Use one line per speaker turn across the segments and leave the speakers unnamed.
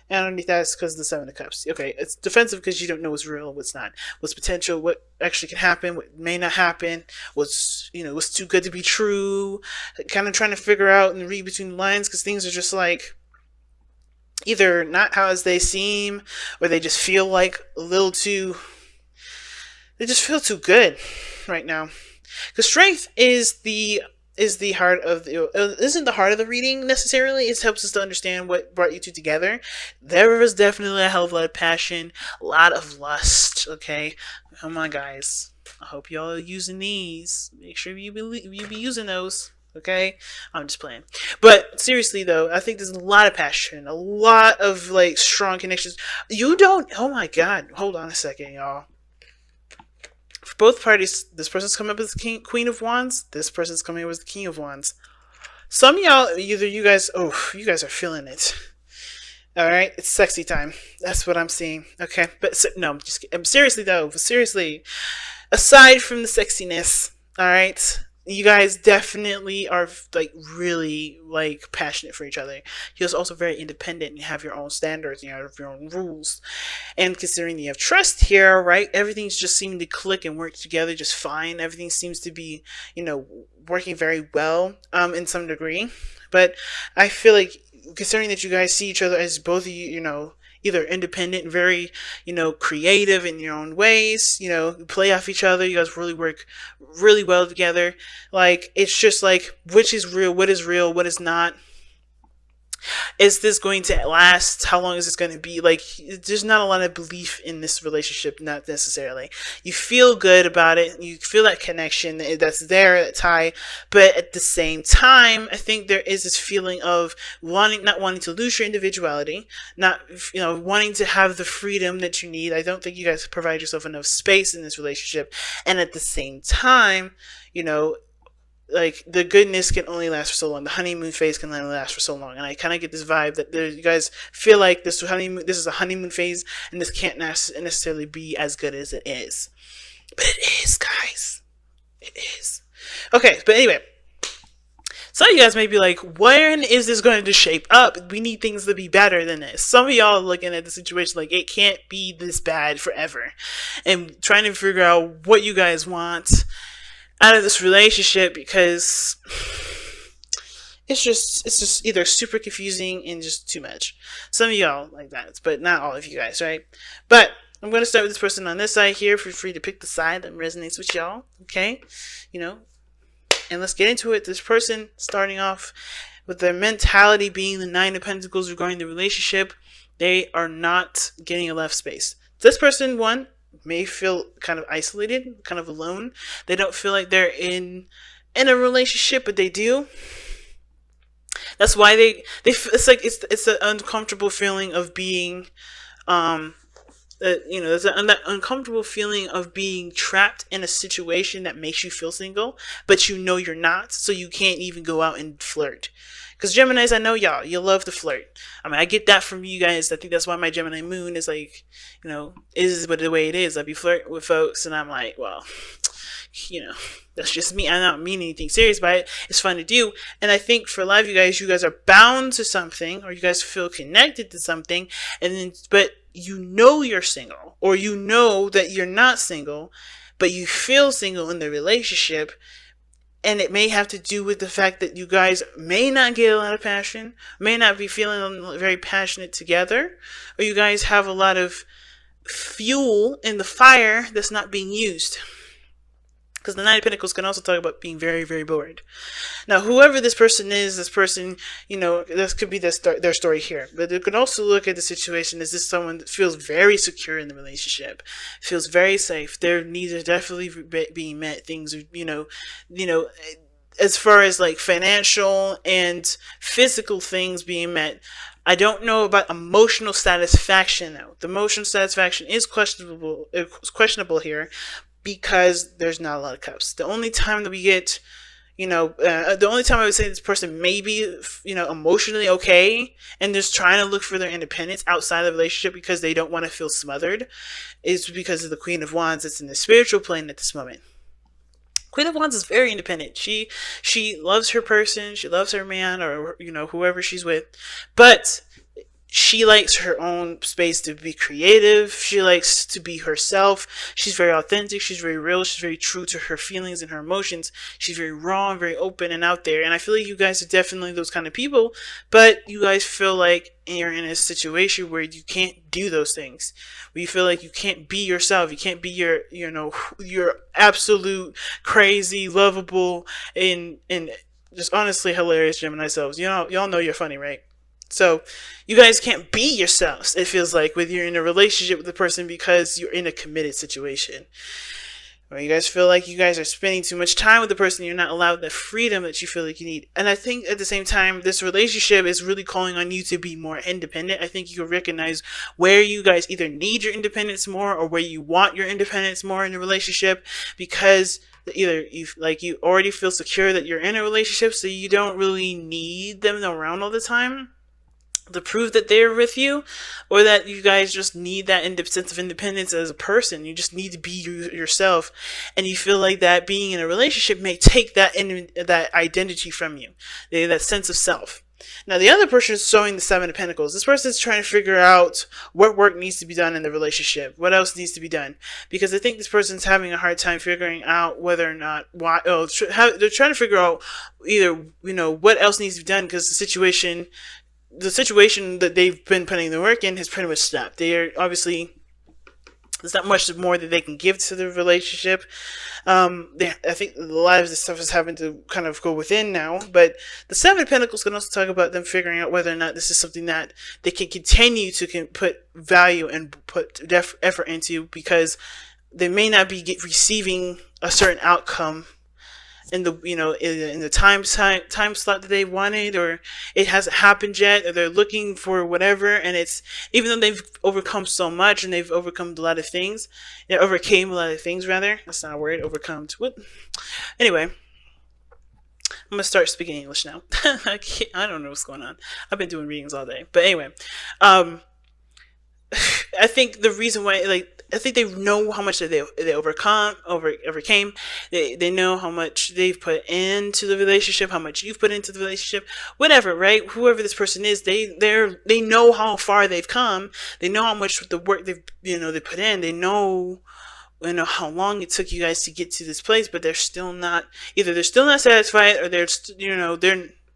And underneath that is because of the Seven of Cups. Okay, it's defensive because you don't know what's real, what's not, what's potential, what actually can happen, what may not happen, what's too good to be true. Kind of trying to figure out and read between the lines because things are just like either not how as they seem, or they just feel like a little too. They just feel too good right now. Because strength is the heart of the isn't the heart of the reading necessarily. It helps us to understand what brought you two together. There was definitely a hell of a lot of passion, a lot of lust. Okay, come on, guys. I hope y'all are using these. Make sure you be using those. Okay, I'm just playing. But seriously though, I think there's a lot of passion, a lot of like strong connections. You don't. Oh my God. Hold on a second, y'all. For both parties, this person's coming up as the Queen of Wands. This person's coming up as the King of Wands. Some of y'all, either you guys are feeling it. All right, it's sexy time. That's what I'm seeing. Okay, but no, just seriously though. Seriously, aside from the sexiness, all right, you guys definitely are like really like passionate for each other. You're also very independent and have your own standards, you have your own rules. And considering you have trust here, right, everything's just seeming to click and work together just fine. Everything seems to be, working very well, in some degree. But I feel like considering that you guys see each other as both of you, either independent, very, creative in your own ways, you play off each other, you guys really work really well together. Like, it's just like, which is real, what is not. Is this going to last? How long is this going to be? Like, there's not a lot of belief in this relationship, not necessarily. You feel good about it. You feel that connection that's there, that tie. But at the same time, I think there is this feeling of not wanting to lose your individuality, not, wanting to have the freedom that you need. I don't think you guys provide yourself enough space in this relationship. And at the same time, like, the goodness can only last for so long. The honeymoon phase can only last for so long, and I kind of get this vibe that you guys feel like this is a honeymoon phase, and this can't necessarily be as good as it is. But it is, guys. It is. Okay, but anyway, some of you guys may be like, when is this going to shape up? We need things to be better than this. Some of y'all are looking at the situation like it can't be this bad forever, and trying to figure out what you guys want out of this relationship, because it's just either super confusing and just too much. Some of y'all like that, but not all of you guys, right? But I'm going to start with this person on this side here. Feel free to pick the side that resonates with y'all, okay? And let's get into it. This person starting off with their mentality being the Nine of Pentacles regarding the relationship, they are not getting a left space. This person, one, may feel kind of isolated, kind of alone. They don't feel like they're in a relationship, but they do. That's why it's like it's an uncomfortable feeling of being there's that uncomfortable feeling of being trapped in a situation that makes you feel single, but you're not, so you can't even go out and flirt. Because Geminis, I know y'all, you love to flirt. I mean, I get that from you guys. I think that's why my Gemini moon is like, is the way it is. I be flirting with folks, and I'm like, well, that's just me. I don't mean anything serious by it. It's fun to do. And I think for a lot of you guys are bound to something, or you guys feel connected to something, but you're single, or that you're not single, but you feel single in the relationship. And it may have to do with the fact that you guys may not get a lot of passion, may not be feeling very passionate together, or you guys have a lot of fuel in the fire that's not being used. Because the Nine of Pentacles can also talk about being very, very bored. Now, whoever this person is, this could be their story here. But they could also look at the situation as this someone that feels very secure in the relationship, feels very safe. Their needs are definitely being met. Things are, as far as like financial and physical things being met. I don't know about emotional satisfaction though. The emotional satisfaction is questionable. It's questionable here, because there's not a lot of cups. The only time that we get, the only time I would say this person may be, emotionally okay and just trying to look for their independence outside of the relationship because they don't want to feel smothered, is because of the Queen of Wands that's in the spiritual plane at this moment. Queen of Wands is very independent. She loves her person, she loves her man, or whoever she's with, but she likes her own space to be creative. She likes to be herself. She's very authentic. She's very real. She's very true to her feelings and her emotions. She's very raw and very open and out there. And I feel like you guys are definitely those kind of people, but you guys feel like you're in a situation where you can't do those things. Where you feel like you can't be yourself. You can't be your absolute crazy, lovable, and just honestly hilarious Gemini selves. Y'all know you're funny, right? So you guys can't be yourselves, it feels like, when you're in a relationship with the person because you're in a committed situation. Or you guys feel like you guys are spending too much time with the person, you're not allowed the freedom that you feel like you need. And I think at the same time, this relationship is really calling on you to be more independent. I think you recognize where you guys either need your independence more or where you want your independence more in the relationship, because either you already feel secure that you're in a relationship, so you don't really need them around all the time to prove that they're with you, or that you guys just need that sense of independence as a person. You just need to be yourself, and you feel like that being in a relationship may take that identity from you, that sense of self. Now, the other person is showing the Seven of Pentacles. This person is trying to figure out what work needs to be done in the relationship. What else needs to be done? Because I think this person's having a hard time figuring out whether or not they're trying to figure out either what else needs to be done, because the situation that they've been putting the work in has pretty much stopped. They are obviously, there's not much more that they can give to the relationship. I think a lot of this stuff is having to kind of go within now. But the Seven of Pentacles can also talk about them figuring out whether or not this is something that they can continue to put value and put effort into, because they may not be receiving a certain outcome in the time slot that they wanted, or it hasn't happened yet, or they're looking for whatever. And it's, even though they've overcome so much and they've overcome a lot of things, overcame a lot of things rather. That's not a word. Overcome. What? Anyway, I'm gonna start speaking English now. I don't know what's going on. I've been doing readings all day, but anyway, I think the reason why, I think they know how much they overcame. They know how much they've put into the relationship, how much you've put into the relationship, whatever, right? Whoever this person is, they know how far they've come. They know how much the work they put in. They know how long it took you guys to get to this place, but they're still not satisfied, or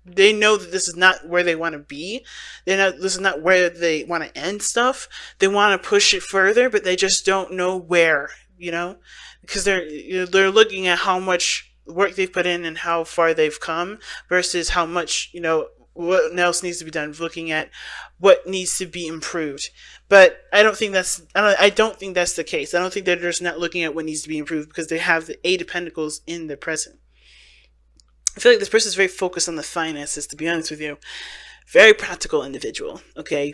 they know that this is not where they want to be. This is not where they want to end stuff. They want to push it further, but they just don't know where, because they're looking at how much work they've put in and how far they've come versus how much, what else needs to be done, looking at what needs to be improved. But I don't think that's the case. I don't think they're just not looking at what needs to be improved, because they have the Eight of Pentacles in their present. I feel like this person is very focused on the finances, to be honest with you. Very practical individual, okay?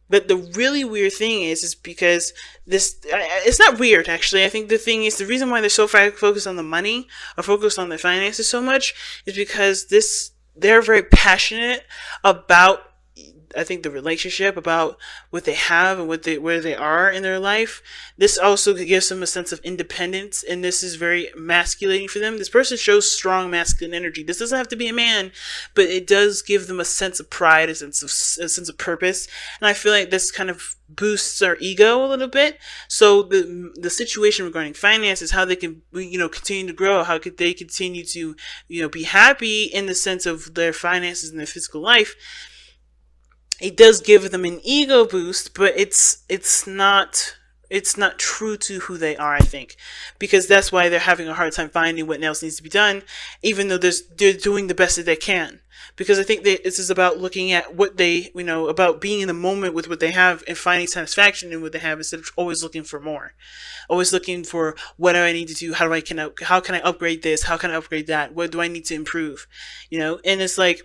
But the really weird thing is because it's not weird, actually. I think the thing is, the reason why they're so focused on the money, or focused on the finances so much, is because they're very passionate about, I think, the relationship, about what they have and where they are in their life. This also gives them a sense of independence, and this is very masculating for them. This person shows strong masculine energy. This doesn't have to be a man, but it does give them a sense of pride, a sense of purpose. And I feel like this kind of boosts our ego a little bit. So the situation regarding finances, how they can continue to grow, how could they continue to be happy in the sense of their finances and their physical life. It does give them an ego boost, but it's not true to who they are, I think, because that's why they're having a hard time finding what else needs to be done, even though they're doing the best that they can. Because I think this is about looking at what they, about being in the moment with what they have and finding satisfaction in what they have, instead of always looking for more, always looking for what do I need to do, how can I upgrade this, how can I upgrade that, what do I need to improve, and it's like,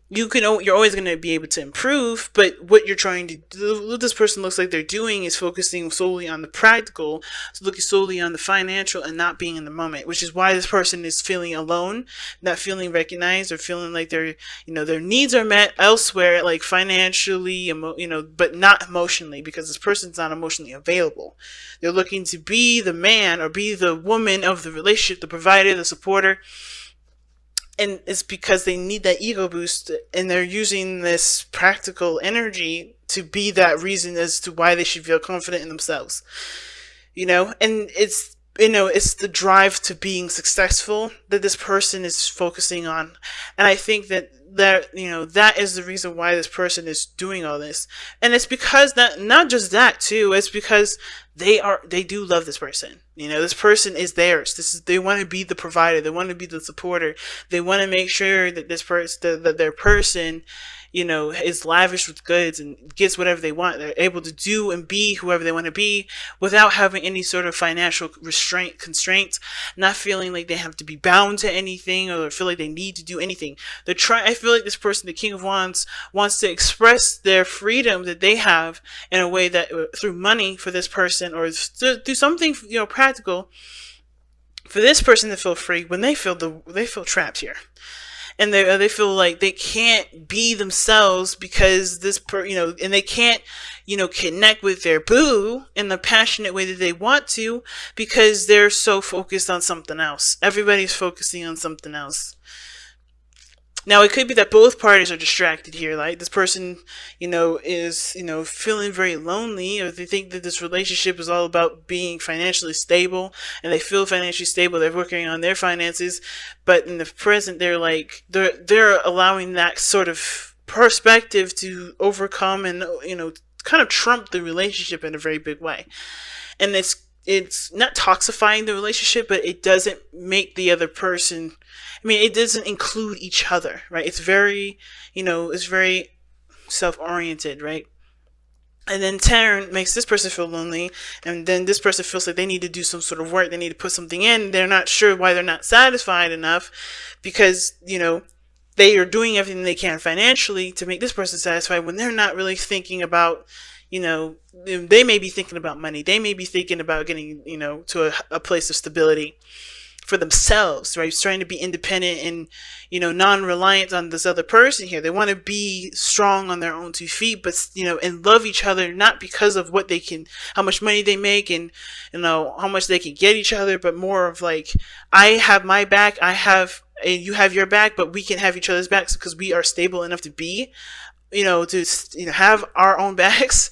you're always going to be able to improve, but what you're trying to do, what this person looks like they're doing, is focusing solely on the practical, so looking solely on the financial and not being in the moment, which is why this person is feeling alone, not feeling recognized, or feeling like their needs are met elsewhere, like financially, but not emotionally, because this person's not emotionally available. They're looking to be the man or be the woman of the relationship, the provider, the supporter. And it's because they need that ego boost, and they're using this practical energy to be that reason as to why they should feel confident in themselves. And it's the drive to being successful that this person is focusing on. And I think that is the reason why this person is doing all this. And it's because that, not just that too, it's because they do love this person. This person is theirs. They want to be the provider. They want to be the supporter. They want to make sure that that their person, is lavish with goods and gets whatever they want. They're able to do and be whoever they want to be without having any sort of financial constraints, not feeling like they have to be bound to anything or feel like they need to do anything. I feel like this person, the King of Wands, wants to express their freedom that they have in a way that through money for this person, or do something, practical for this person to feel free when they feel trapped here. And they feel like they can't be themselves because and they can't, connect with their boo in the passionate way that they want to because they're so focused on something else. Everybody's focusing on something else. Now, it could be that both parties are distracted here. Like this person, is, feeling very lonely, or they think that this relationship is all about being financially stable, and they feel financially stable. They're working on their finances, but in the present, they're allowing that sort of perspective to overcome and, kind of trump the relationship in a very big way. And it's not toxifying the relationship, but it doesn't make the other person, it doesn't include each other, right? It's very, it's very self-oriented, right? And then Taryn makes this person feel lonely, and then this person feels like they need to do some sort of work. They need to put something in. They're not sure why they're not satisfied enough because, they are doing everything they can financially to make this person satisfied when they're not really thinking about, they may be thinking about money. They may be thinking about getting, to a place of stability for themselves, right? Trying to be independent and, non-reliant on this other person here. They want to be strong on their own 2 feet, but, and love each other, not because of how much money they make and, how much they can get each other, but more of like, I have my back, and you have your back, but we can have each other's backs because we are stable enough to be, to have our own backs,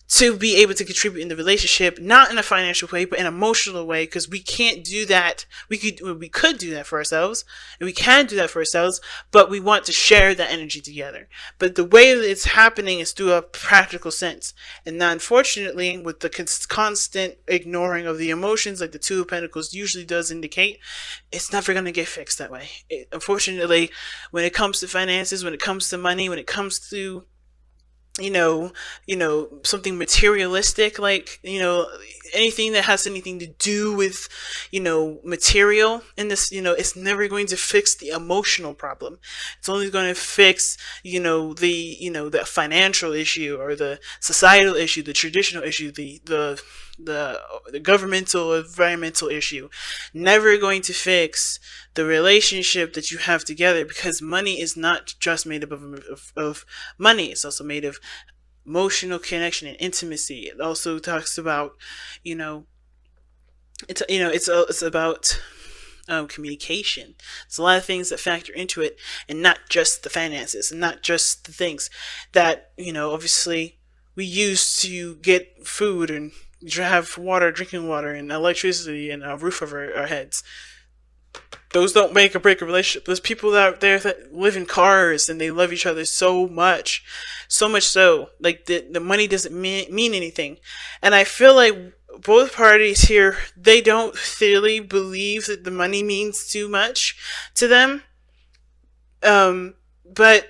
to be able to contribute in the relationship, not in a financial way, but in an emotional way, because we can't do that. We could do that for ourselves, and we can do that for ourselves, but we want to share that energy together. But the way that it's happening is through a practical sense. And now, unfortunately, with the constant ignoring of the emotions, like the Two of Pentacles usually does indicate, it's never going to get fixed that way. Unfortunately, when it comes to finances, when it comes to money, when it comes to something materialistic, like, anything that has anything to do with, material in this, it's never going to fix the emotional problem. It's only going to fix, the financial issue or the societal issue, the traditional issue, the governmental, environmental issue. Never going to fix the relationship that you have together, because money is not just made up of money. It's also made of emotional connection and intimacy. It also talks about, it's about communication. There's a lot of things that factor into it, and not just the finances, and not just the things that, obviously we use to get food and have water, drinking water, and electricity, and a roof over our heads. Those don't make or break a relationship. There's people out there that live in cars and they love each other so much so, like the money doesn't mean anything. And I feel like both parties here, they don't really believe that the money means too much to them. But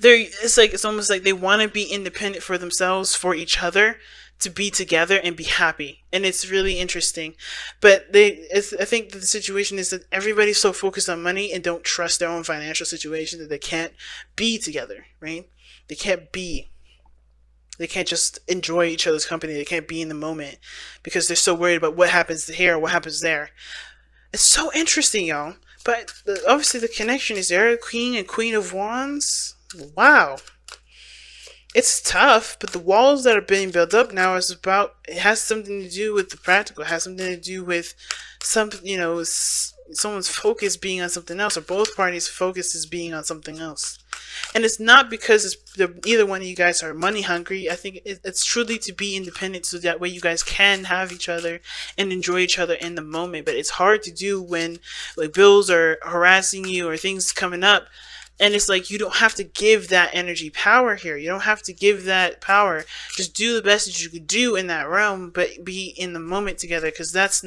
it's almost like they want to be independent for themselves, for each other, to be together and be happy. And it's really interesting. But I think that the situation is that everybody's so focused on money and don't trust their own financial situation that they can't be together, right? They can't just enjoy each other's company. They can't be in the moment because they're so worried about what happens here or what happens there. It's so interesting, y'all. But obviously the connection is there. King and Queen of Wands. Wow. It's tough, but the walls that are being built up now it has something to do with the practical. It has something to do with someone's focus being on something else, or both parties' focus is being on something else. And it's not because either one of you guys are money hungry. I think it's truly to be independent so that way you guys can have each other and enjoy each other in the moment. But it's hard to do when like bills are harassing you or things coming up. And it's like, you don't have to give that energy power here. You don't have to give that power. Just do the best that you could do in that realm, but be in the moment together, because that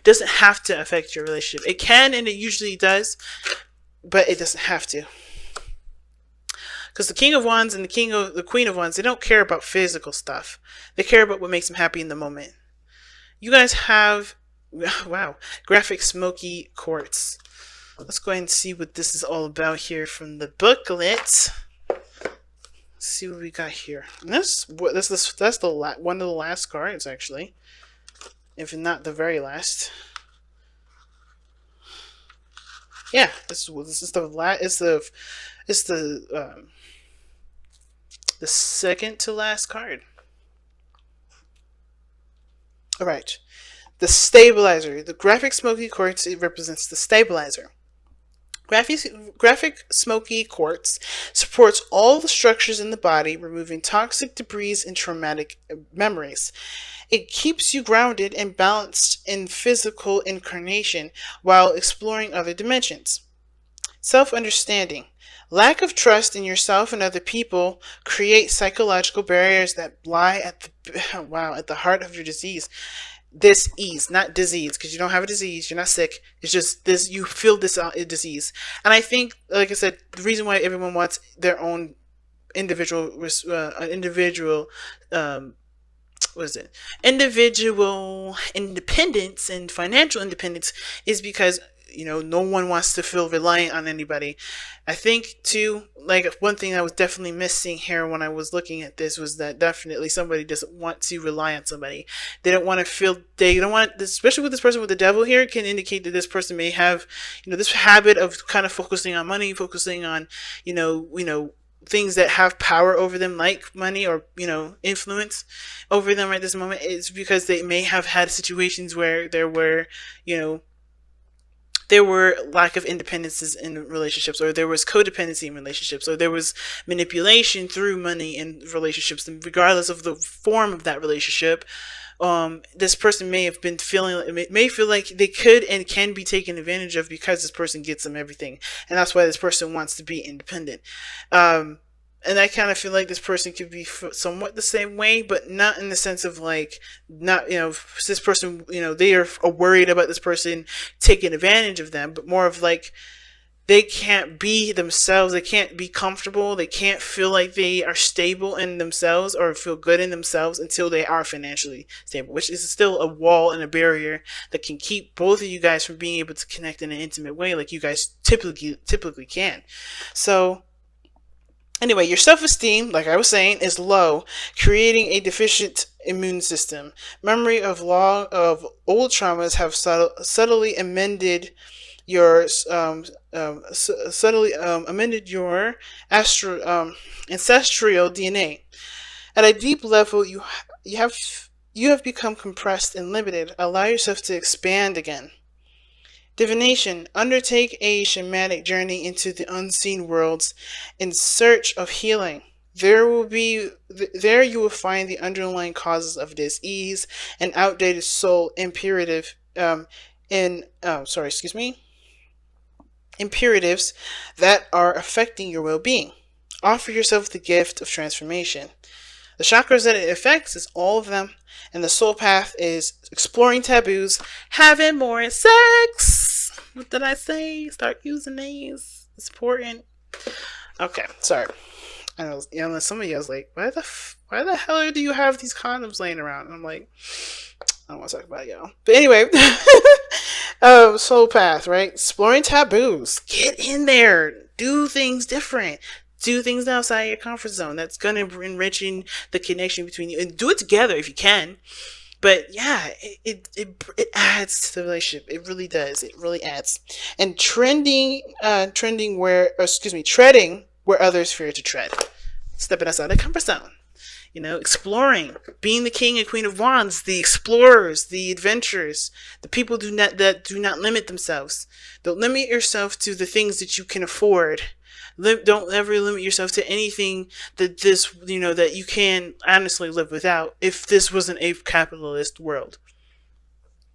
doesn't have to affect your relationship. It can, and it usually does, but it doesn't have to. Because the King of Wands and the Queen of Wands, they don't care about physical stuff. They care about what makes them happy in the moment. You guys have, wow, graphic smoky quartz. Let's go ahead and see what this is all about here from the booklet. Let's see what we got here. And that's one of the last cards, actually, if not the very last. Yeah, this is the second to last card. All right, the stabilizer. The graphic smoky quartz, it represents the stabilizer. Graphic smoky quartz supports all the structures in the body, removing toxic debris and traumatic memories. It keeps you grounded and balanced in physical incarnation while exploring other dimensions. Self-understanding. Lack of trust in yourself and other people create psychological barriers that lie at the heart of your disease. Dis-ease, not disease, because you don't have a disease, you're not sick. It's just this, you feel this disease. And I think, like I said, the reason why everyone wants their own individual independence and financial independence is because, you know, no one wants to feel reliant on anybody. I think too, like, one thing I was definitely missing here when I was looking at this was that definitely somebody doesn't want to rely on somebody. They don't want to feel, they don't want, especially with this person with the devil here, can indicate that this person may have, you know, this habit of kind of focusing on money, focusing on, you know, things that have power over them, like money or, you know, influence over them at this moment. It's because they may have had situations where there were, you know, there were lack of independences in relationships, or there was codependency in relationships, or there was manipulation through money in relationships. And regardless of the form of that relationship, this person may have been may feel like they could and can be taken advantage of because this person gets them everything. And that's why this person wants to be independent. And I kind of feel like this person could be somewhat the same way, but not in the sense of like, not, you know, this person, you know, they are worried about this person taking advantage of them, but more of like, they can't be themselves. They can't be comfortable. They can't feel like they are stable in themselves or feel good in themselves until they are financially stable, which is still a wall and a barrier that can keep both of you guys from being able to connect in an intimate way like you guys typically can. So anyway, your self-esteem, like I was saying, is low, creating a deficient immune system. Memory of old traumas have subtly amended your ancestral DNA. At a deep level, you have become compressed and limited. Allow yourself to expand again. Divination. Undertake a shamanic journey into the unseen worlds in search of healing. There you will find the underlying causes of dis-ease and outdated soul imperatives that are affecting your well-being. Offer yourself the gift of transformation. The chakras that it affects is all of them, and the soul path is exploring taboos, having more sex. What did I say? Start using these. It's important. Okay, sorry. I know, you know, some of you was like, why the hell do you have these condoms laying around? And I'm like, I don't want to talk about it, y'all. But anyway, soul path, right? Exploring taboos. Get in there. Do things different. Do things outside your comfort zone. That's going to enriching the connection between you. And do it together if you can. But yeah, it adds to the relationship. It really does. It really adds. And treading where others fear to tread. Stepping outside the comfort zone. You know, exploring, being the King and Queen of Wands, the explorers, the adventurers, the people that do not limit themselves. Don't limit yourself to the things that you can afford. Don't ever limit yourself to anything that that you can honestly live without if this was an ape capitalist world.